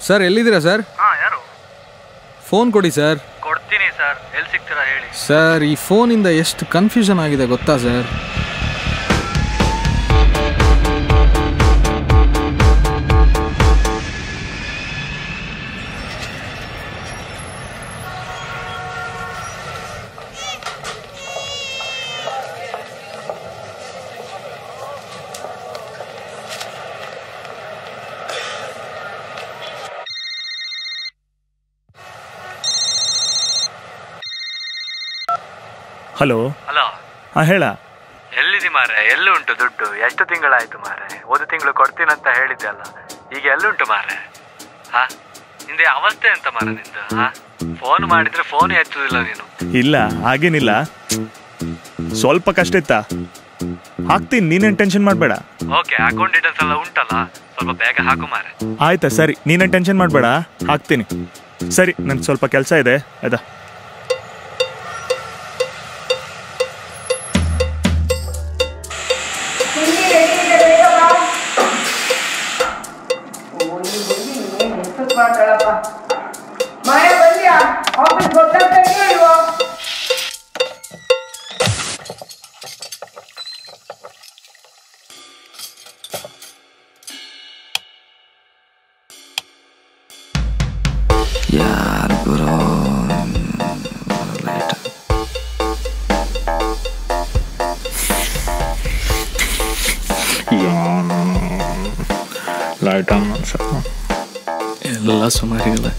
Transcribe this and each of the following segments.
Sir ಎಲ್ಲಿದ್ದೀರಾ sir? ಯಾರು? Phone ಕೊಡಿ ಸರ್. ಕೊಡ್ತೀನಿ ಸರ್. ಎಲ್ಲಿ ಸಿಗ್ತೀರಾ ಹೇಳಿ ಸರ್. ಈ ಫೋನಿಂದ ಎಷ್ಟು ಕನ್ಫ್ಯೂಷನ್ ಆಗಿದೆ ಗೊತ್ತಾ ಸರ್? ಹಲೋ. ಹಲೋ. ಹಾಂ ಹೇಳ. ಎಲ್ಲಿದಿ ಮಾರೆ? ಎಲ್ಲಿ ಉಂಟು ದುಡ್ಡು? ಎಷ್ಟು ತಿಂಗಳಾಯ್ತು ಮಾರೆ? ಒಂದು ತಿಂಗಳು ಕೊಡ್ತೀನಂತ ಹೇಳಿದ್ದೆ ಅಲ್ಲ, ಈಗ ಎಲ್ಲುಂಟು ಮಾರೆ? ನಿಂದೆ ಅವಸ್ಥೆ ಅಂತ ಮಾರೆ ನಿಂದು. ಫೋನ್ ಮಾಡಿದ್ರೆ ಫೋನ್ ಎತ್ತುದಿಲ್ಲ ನೀನು. ಇಲ್ಲ ಹಾಗೇನಿಲ್ಲ, ಸ್ವಲ್ಪ ಕಷ್ಟ ಇತ್ತಾ, ಹಾಕ್ತೀನಿ, ನೀನೇನು ಟೆನ್ಷನ್ ಮಾಡಬೇಡ. ಓಕೆ, ಅಕೌಂಟ್ ಡೀಟೇಲ್ಸ್ ಎಲ್ಲ ಉಂಟಲ್ಲ, ಸ್ವಲ್ಪ ಬೇಗ ಹಾಕು ಮಾರೆ. ಆಯ್ತಾ? ಸರಿ, ನೀನೇನು ಟೆನ್ಷನ್ ಮಾಡಬೇಡ, ಹಾಕ್ತೀನಿ. ಸರಿ, ನನ್ಗೆ ಸ್ವಲ್ಪ ಕೆಲಸ ಇದೆ. ಆಯ್ತಾ? यार ब्रो ಲೈಟ್ ಆನ್ ಅನ್ಸಪ್ಪ. ಎಲ್ಲ ಸುಮಾರಿಲ್ಲ.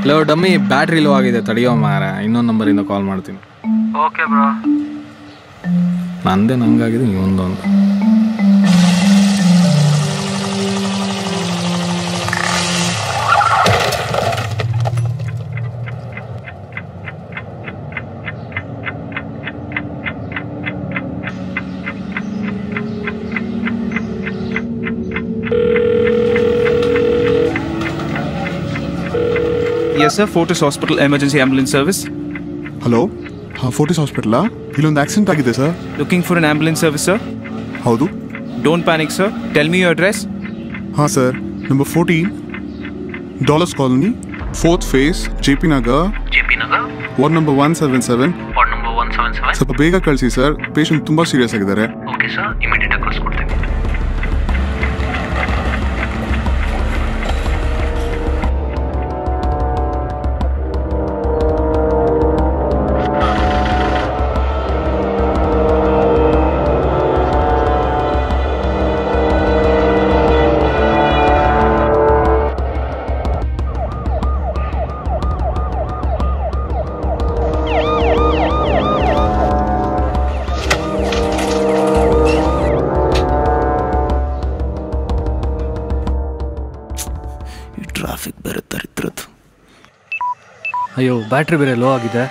ಹಲೋ ಡಮ್ಮಿ, ಬ್ಯಾಟ್ರಿ ಲೋ ಆಗಿದೆ, ತಡೆಯೋ ಮಾರ. ಇನ್ನೊಂದು ನಂಬರಿಂದ ಕಾಲ್ ಮಾಡ್ತೀನಿ. Okay bro. ನಂದೇ ನಂಗಾಗಿದೆ, ಇವೊಂದೊಂದು. Yes sir, Fortis Hospital Emergency Ambulance Service. Hello. ಹಾಂ, ಫೋರ್ಟಿಸ್ ಹಾಸ್ಪಿಟಲಾ? ಇಲ್ಲೊಂದು ಆಕ್ಸಿಡೆಂಟ್ ಆಗಿದೆ sir. Looking for an ambulance service sir? ಹೌದು. Don't panic sir. Tell me your address. ಹಾಂ sir, number 14 dollars colony, 4th phase, JP Nagar, ward number 177. ಸ್ವಲ್ಪ ಬೇಗ ಕಳಿಸಿ sir, patient ತುಂಬ ಸೀರಿಯಸ್ ಆಗಿದ್ದಾರೆ. ಓಕೆ ಸರ್, ಇಮಿಡಿಯೇಟ್ ಆಗಿ ಕಳಿಸ್ಕೊಡ್ತೀನಿ. ಟ್ರಾಫಿಕ್ ಬೇರೆ ತರಿತ್ರದ್ದು. ಅಯ್ಯೋ, ಬ್ಯಾಟ್ರಿ ಬೇರೆ ಲೋ ಆಗಿದೆ.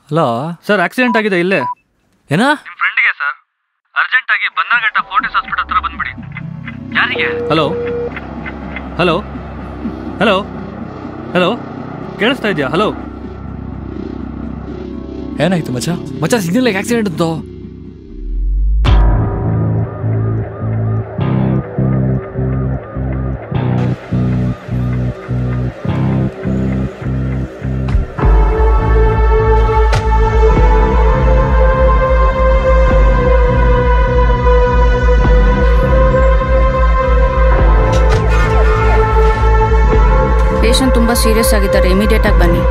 ಹಲೋ ಸರ್, ಆಕ್ಸಿಡೆಂಟ್ ಆಗಿದೆ ಇಲ್ಲೇ. ಏನಾ? ನಿಮ್ಮ ಫ್ರೆಂಡಿಗೆ ಸರ್, ಅರ್ಜೆಂಟ್ ಆಗಿ ಬನ್ನರ್ಘಟ್ಟ ಫೋರ್ಟಿಸ್ ಹಾಸ್ಪಿಟಲ್ ಹತ್ರ ಬಂದ್ಬಿಡಿ. ಯಾರಿಗೆ? ಹಲೋ ಹಲೋ ಹಲೋ ಹಲೋ, ಕೇಳಿಸ್ತಾ ಇದೆಯಾ? ಹಲೋ, ಏನಾಯ್ತು ಮಚ್ಚ? ಸಿಗ್ನಲ್ ಆಕ್ಸಿಡೆಂಟ್ ಇತ್ತು. ಪೇಷಂಟ್ ತುಂಬ ಸೀರಿಯಸ್ ಆಗಿದ್ದಾರೆ, ಇಮಿಡಿಯೇಟ್ ಆಗಿ ಬನ್ನಿ.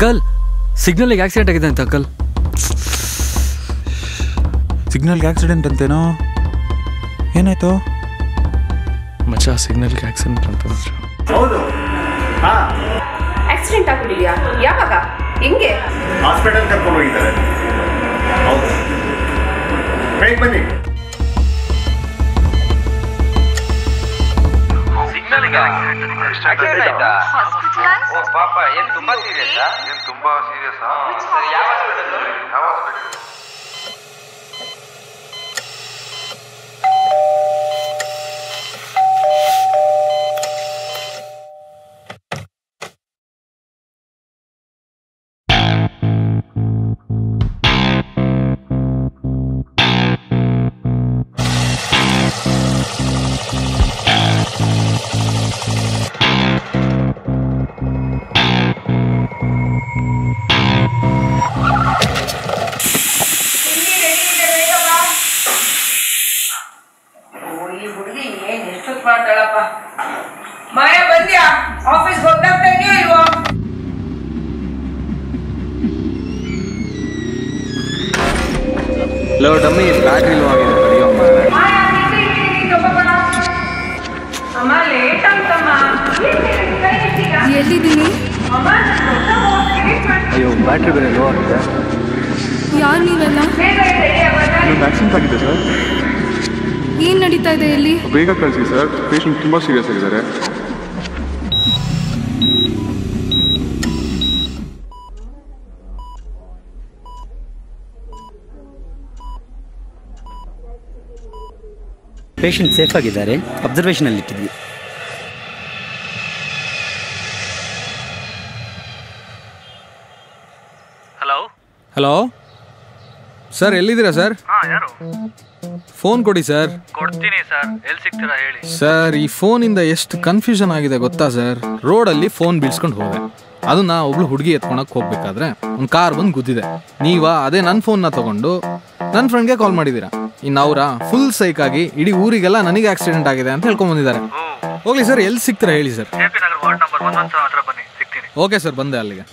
ಅಂಕಲ್ ಸಿಗ್ನಲ್ಗೆ ಆಕ್ಸಿಡೆಂಟ್ ಆಗಿದೆ ಅಂತ ಅಂಕಲ್. ಸಿಗ್ನಲ್ಗೆ ಆಕ್ಸಿಡೆಂಟ್ ಅಂತೇನೋ? ಏನಾಯ್ತು ಮಚ್ಚ? ಸಿಗ್ನಲ್ಗೆ ಆಕ್ಸಿಡೆಂಟ್ ಅಂತ ಹೌದು. ಆಕ್ಸಿಡೆಂಟ್ ಆಗ್ಬಿಟ್ಟಿದ್ಯಾ? ಯಾವಾಗ? ಹೆಂಗೆ? ಹಾಸ್ಪಿಟಲ್ ಕರ್ಕೊಂಡು ಹೋಗಿದ್ದಾರೆ. ಹೌದು, ಬೇಗ ಬನ್ನಿ. ಸಿಗ್ನಲ್ಗೆ ಆಕ್ಸಿಡೆಂಟ್ ಆಯ್ತಾ? ಓ ಪಾಪ, ಏನ್ ತುಂಬಾ ಸೀರಿಯಸ್ಸಾ? ಯಾವ ಹಾಸ್ಪಿಟಲ್? ಮಾಯಾ ಬಂದ್ಯಾ? ಆಫೀಸ್ಗೆ ಹೋಗ್ತಾ ಇದೆಯೋ ಇಲ್ವೋ? ಲೋ ಡಮ್ಮಿ, ಬ್ಯಾಟ್ರಿ ಲೋ ಆಗಿದೆ, ತಡೆಯೋ ಅಮ್ಮ ಲೇಟ್ ಅಂತಮ್ಮ. ಎಲ್ಲಿದ್ದೀನಿ? ಅಯ್ಯೋ, ಬ್ಯಾಟ್ರಿ ಬೇರೆ ಲೋ ಆಗಿದೆ. ಯಾರು ನೀವೆಲ್ಲ? ಆಕ್ಸಿಡೆಂಟ್ ಆಗಿದೆ ಸರ್. ಏನ್ ನಡೀತಾ ಇದೆ ಇಲ್ಲಿ? ಬೇಗ ಕಳಿಸಿ ಸರ್, ಪೇಷಂಟ್ ತುಂಬ ಸೀರಿಯಸ್ ಆಗಿದ್ದಾರೆ. ಪೇಷಂಟ್ ಸೇಫ್ ಆಗಿದ್ದಾರೆ, ಅಬ್ಸರ್ವೇಷನಲ್ಲಿ ಇಟ್ಟಿದ್ವಿ. ಹಲೋ ಹಲೋ ಸರ್, ಎಲ್ಲಿದ್ದೀರಾ ಸರ್? ಯಾರು? ಫೋನ್ ಕೊಡಿ ಸರ್. ಕೊಡ್ತೀನಿ ಸರ್, ಎಲ್ಲಿ ಸಿಗ್ತೀರಾ ಹೇಳಿ. ಸರ್, ಈ ಫೋನಿಂದ ಎಷ್ಟು ಕನ್ಫ್ಯೂಷನ್ ಆಗಿದೆ ಗೊತ್ತಾ ಸರ್? ರೋಡಲ್ಲಿ ಫೋನ್ ಬೀಳ್ಸ್ಕೊಂಡು ಹೋದೆ, ಅದನ್ನ ಒಬ್ಳು ಹುಡುಗಿ ಎತ್ಕೊಳಕ್ ಹೋಗ್ಬೇಕಾದ್ರೆ ಒಂದು ಕಾರ್ ಬಂದು ಗುದ್ದಿದೆ. ಅದೇ ನನ್ನ ಫೋನ್ನ ತಗೊಂಡು ನನ್ನ ಫ್ರೆಂಡ್ಗೆ ಕಾಲ್ ಮಾಡಿದ್ದೀರಾ. ಇನ್ನು ಅವರ ಫುಲ್ ಸೈಕ್ ಆಗಿ ಇಡೀ ಊರಿಗೆಲ್ಲ ನನಗೆ ಆಕ್ಸಿಡೆಂಟ್ ಆಗಿದೆ ಅಂತ ಹೇಳ್ಕೊಂಡ್ ಬಂದಿದ್ದಾರೆ. ಹೋಗ್ಲಿ ಸರ್, ಎಲ್ಲಿ ಸಿಗ್ತೀರಾ ಹೇಳಿ sir? JP Nagar ward number 117 ಹತ್ರ ಬನ್ನಿ, ಸಿಗ್ತೀನಿ. ಓಕೆ ಸರ್, ಬಂದೆ ಅಲ್ಲಿಗೆ.